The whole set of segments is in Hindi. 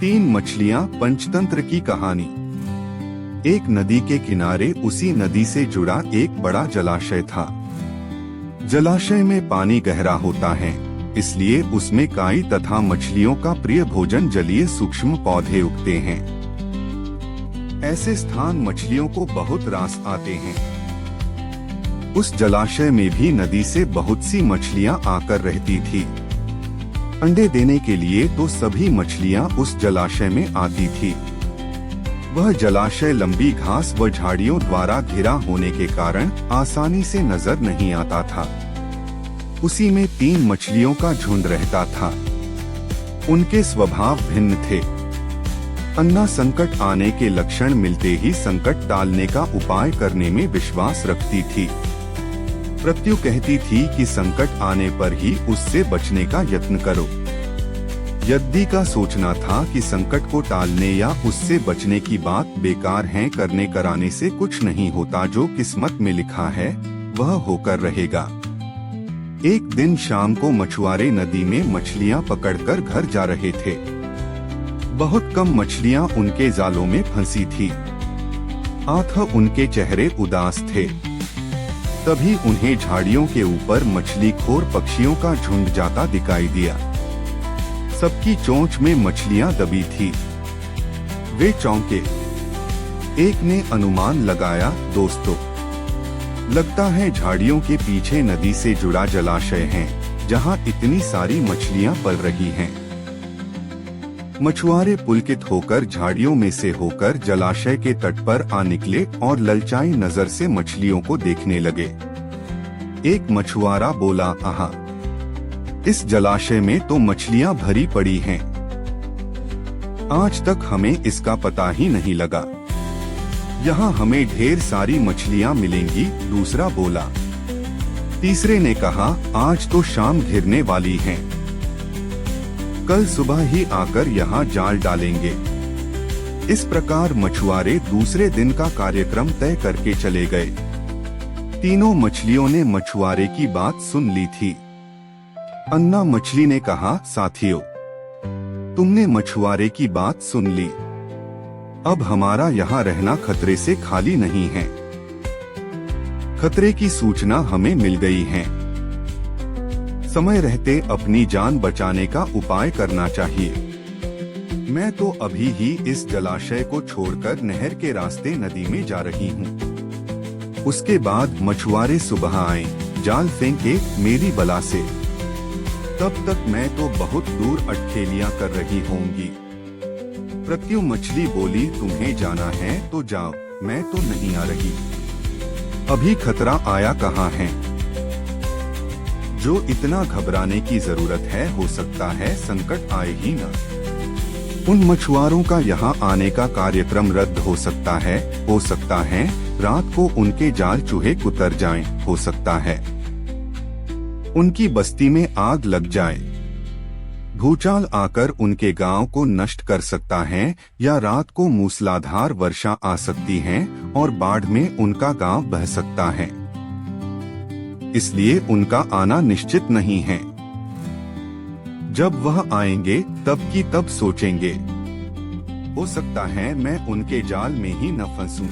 तीन मछलियां पंचतंत्र की कहानी। एक नदी के किनारे उसी नदी से जुड़ा एक बड़ा जलाशय था। जलाशय में पानी गहरा होता है, इसलिए उसमें काई तथा मछलियों का प्रिय भोजन जलीय सूक्ष्म पौधे उगते हैं। ऐसे स्थान मछलियों को बहुत रास आते हैं। उस जलाशय में भी नदी से बहुत सी मछलियां आकर रहती थी। अंडे देने के लिए तो सभी मछलियां उस जलाशय में आती थी। वह जलाशय लंबी घास व झाड़ियों द्वारा घिरा होने के कारण आसानी से नजर नहीं आता था। उसी में तीन मछलियों का झुंड रहता था। उनके स्वभाव भिन्न थे। अन्ना संकट आने के लक्षण मिलते ही संकट टालने का उपाय करने में विश्वास रखती थी। प्रत्यु कहती थी कि संकट आने पर ही उससे बचने का यत्न करो। यद्दी का सोचना था कि संकट को टालने या उससे बचने की बात बेकार है, करने कराने से कुछ नहीं होता। जो किस्मत में लिखा है वह होकर रहेगा। एक दिन शाम को मछुआरे नदी में मछलियां पकड़कर घर जा रहे थे। बहुत कम मछलियां उनके जालों में फंसी थी। आंख उनके चेहरे उदास थे। तभी उन्हें झाड़ियों के ऊपर मछली खोर पक्षियों का झुंड जाता दिखाई दिया। सबकी चोंच में मछलियां दबी थी। वे चौंके। एक ने अनुमान लगाया, दोस्तों, लगता है झाड़ियों के पीछे नदी से जुड़ा जलाशय है, जहां इतनी सारी मछलियां पल रही हैं। मछुआरे पुलकित होकर झाड़ियों में से होकर जलाशय के तट पर आ निकले और ललचाई नजर से मछलियों को देखने लगे। एक मछुआरा बोला, आहा, इस जलाशय में तो मछलियां भरी पड़ी हैं। आज तक हमें इसका पता ही नहीं लगा। यहाँ हमें ढेर सारी मछलियां मिलेंगी। दूसरा बोला। तीसरे ने कहा, आज तो शाम घिरने वाली है, कल सुबह ही आकर यहाँ जाल डालेंगे। इस प्रकार मछुआरे दूसरे दिन का कार्यक्रम तय करके चले गए। तीनों मछलियों ने मछुआरे की बात सुन ली थी। अन्ना मछली ने कहा, साथियों, तुमने मछुआरे की बात सुन ली। अब हमारा यहाँ रहना खतरे से खाली नहीं है। खतरे की सूचना हमें मिल गई है। समय रहते अपनी जान बचाने का उपाय करना चाहिए। मैं तो अभी ही इस जलाशय को छोड़कर नहर के रास्ते नदी में जा रही हूँ। उसके बाद मछुआरे सुबह आए, जाल फेंके मेरी बला से। तब तक मैं तो बहुत दूर अटखेलियां कर रही होंगी। प्रत्यु मछली बोली, तुम्हें जाना है तो जाओ, मैं तो नहीं आ रही। अभी खतरा आया कहाँ है, जो इतना घबराने की जरूरत है। हो सकता है संकट आए ही न। उन मछुआरों का यहाँ आने का कार्यक्रम रद्द हो सकता है। हो सकता है रात को उनके जाल चूहे कुतर जाएं। हो सकता है उनकी बस्ती में आग लग जाए। भूचाल आकर उनके गांव को नष्ट कर सकता है, या रात को मूसलाधार वर्षा आ सकती है और बाढ़ में उनका गांव बह सकता है। इसलिए उनका आना निश्चित नहीं है। जब वह आएंगे तब की तब सोचेंगे। हो सकता है मैं उनके जाल में ही न फंसूं।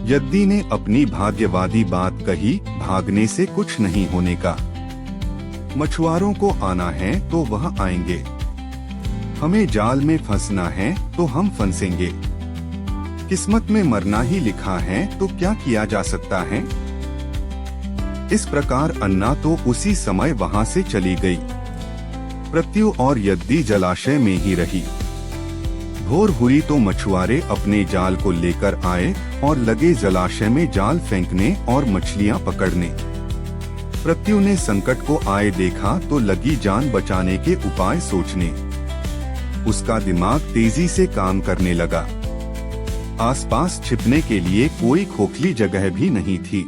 यद्दी ने अपनी भाग्यवादी बात कही, भागने से कुछ नहीं होने का। मछुआरों को आना है तो वह आएंगे। हमें जाल में फंसना है तो हम फंसेंगे। किस्मत में मरना ही लिखा है तो क्या किया जा सकता है। इस प्रकार अन्ना तो उसी समय वहां से चली गई। प्रत्यु और यद्दी जलाशय में ही रही। भोर हुई तो मछुआरे अपने जाल को लेकर आए और लगे जलाशय में जाल फेंकने और मछलियां पकड़ने। प्रत्यु ने संकट को आए देखा तो लगी जान बचाने के उपाय सोचने। उसका दिमाग तेजी से काम करने लगा। आसपास छिपने के लिए कोई खोखली जगह भी नहीं थी।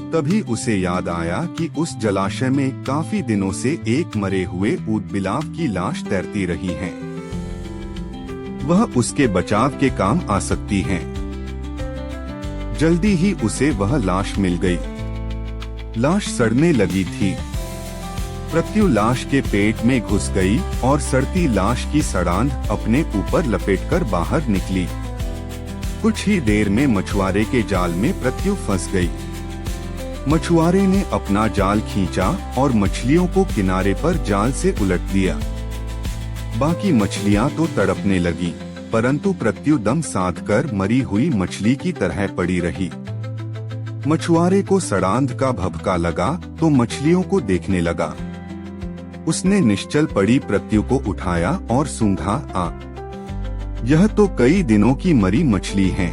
तभी उसे याद आया कि उस जलाशय में काफी दिनों से एक मरे हुए ऊदबिलाव की लाश तैरती रही है। वह उसके बचाव के काम आ सकती है। जल्दी ही उसे वह लाश मिल गई। लाश सड़ने लगी थी। प्रत्यु लाश के पेट में घुस गई और सड़ती लाश की सड़ांध अपने ऊपर लपेटकर बाहर निकली। कुछ ही देर में मछुआरे के जाल में प्रत्यु फंस गई। मछुआरे ने अपना जाल खींचा और मछलियों को किनारे पर जाल से उलट दिया। बाकी मछलियां तो तड़पने लगी, परंतु प्रत्यु दम साधकर मरी हुई मछली की तरह पड़ी रही। मछुआरे को सड़ांध का भभका लगा तो मछलियों को देखने लगा। उसने निश्चल पड़ी प्रत्यु को उठाया और सूंघा, आ, यह तो कई दिनों की मरी मछली है,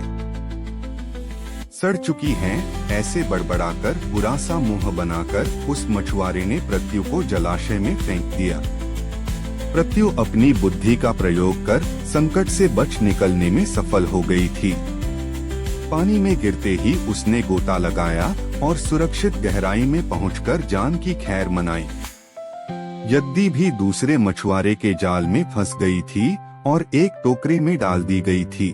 सड़ चुकी है। ऐसे बड़बड़ाकर बुरा सा मुंह बनाकर उस मछुआरे ने प्रत्यु को जलाशय में फेंक दिया। प्रत्यु अपनी बुद्धि का प्रयोग कर संकट से बच निकलने में सफल हो गई थी। पानी में गिरते ही उसने गोता लगाया और सुरक्षित गहराई में पहुंचकर जान की खैर मनाई। यद्दी भी दूसरे मछुआरे के जाल में फंस गई थी और एक टोकरे में डाल दी गई थी।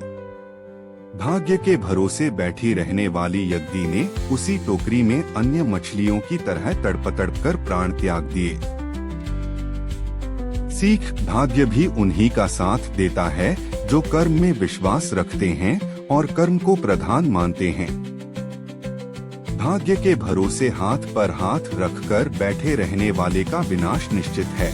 भाग्य के भरोसे बैठी रहने वाली यद्दी ने उसी टोकरी में अन्य मछलियों की तरह तड़प कर प्राण त्याग दिए। सीख, भाग्य भी उन्हीं का साथ देता है जो कर्म में विश्वास रखते हैं और कर्म को प्रधान मानते हैं। भाग्य के भरोसे हाथ पर हाथ रखकर बैठे रहने वाले का विनाश निश्चित है।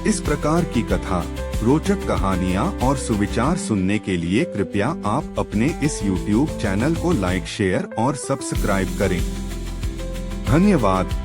इस प्रकार की कथा, रोचक कहानियाँ और सुविचार सुनने के लिए कृपया आप अपने इस YouTube चैनल को लाइक, शेयर और सब्सक्राइब करें। धन्यवाद।